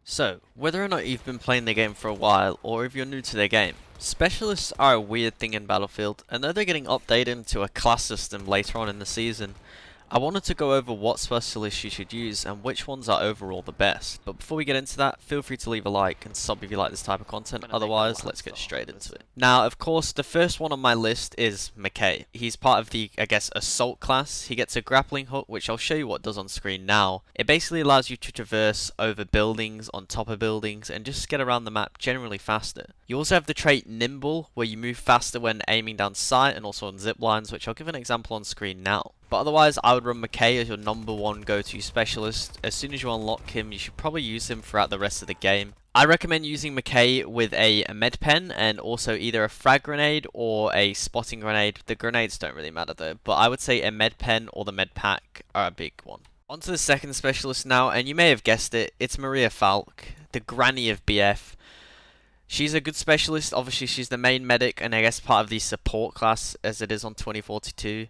So, whether or not you've been playing the game for a while, or if you're new to the game, specialists are a weird thing in Battlefield, and though they're getting updated into a class system later on in the season, I wanted to go over what specialists you should use and which ones are overall the best. But before we get into that, feel free to leave a like and sub if you like this type of content, otherwise let's get straight into it. Now, of course, the first one on my list is Mackay. He's part of the, assault class. He gets a grappling hook, which I'll show you what it does on screen now. It basically allows you to traverse over buildings, on top of buildings, and just get around the map generally faster. You also have the trait Nimble, where you move faster when aiming down sight and also on zip lines, which I'll give an example on screen now. But otherwise, I would run Mackay as your number one go-to specialist. As soon as you unlock him, you should probably use him throughout the rest of the game. I recommend using Mackay with a med pen and also either a frag grenade or a spotting grenade. The grenades don't really matter though, but I would say a med pen or the med pack are a big one. On to the second specialist now, and you may have guessed it, it's Falck, the granny of BF. She's a good specialist. Obviously she's the main medic and I guess part of the support class as it is on 2042.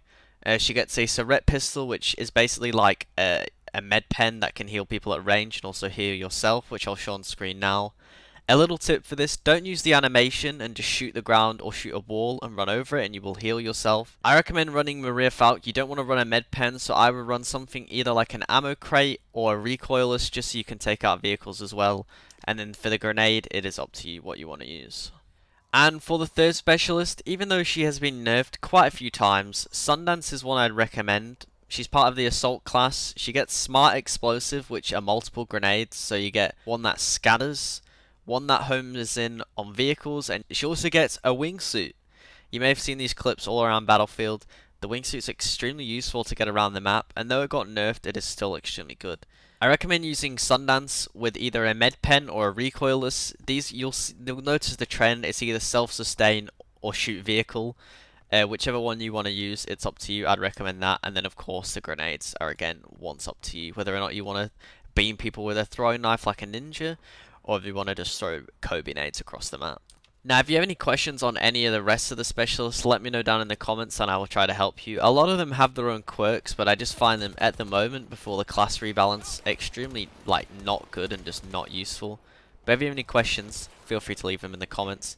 She gets a Surret pistol, which is basically like a med pen that can heal people at range and also heal yourself, which I'll show on screen now. A little tip for this, don't use the animation and just shoot the ground or shoot a wall and run over it and you will heal yourself. I recommend running Falck. You don't want to run a med pen, so I would run something either like an ammo crate or a recoilless just so you can take out vehicles as well. And then for the grenade, it is up to you what you want to use. And for the third specialist, even though she has been nerfed quite a few times, Sundance is one I'd recommend. She's part of the assault class. She gets smart explosive, which are multiple grenades, so you get one that scatters, one that homes in on vehicles, and she also gets a wingsuit. You may have seen these clips all around Battlefield. The wingsuit's extremely useful to get around the map, and though it got nerfed, it is still extremely good. I recommend using Sundance with either a med pen or a recoilless. These you'll notice the trend. It's either self-sustain or shoot vehicle. Whichever one you want to use, it's up to you. I'd recommend that. And then of course the grenades are again once up to you. Whether or not you want to beam people with a throwing knife like a ninja, or if you want to just throw Kobe nades across the map. Now, if you have any questions on any of the rest of the specialists, let me know down in the comments and I will try to help you. A lot of them have their own quirks, but I just find them at the moment, before the class rebalance, extremely, not good and just not useful. But if you have any questions, feel free to leave them in the comments.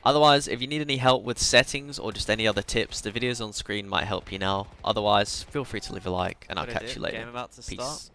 Otherwise, if you need any help with settings or just any other tips, the videos on screen might help you now. Otherwise, feel free to leave a like and I'll catch you later. Peace.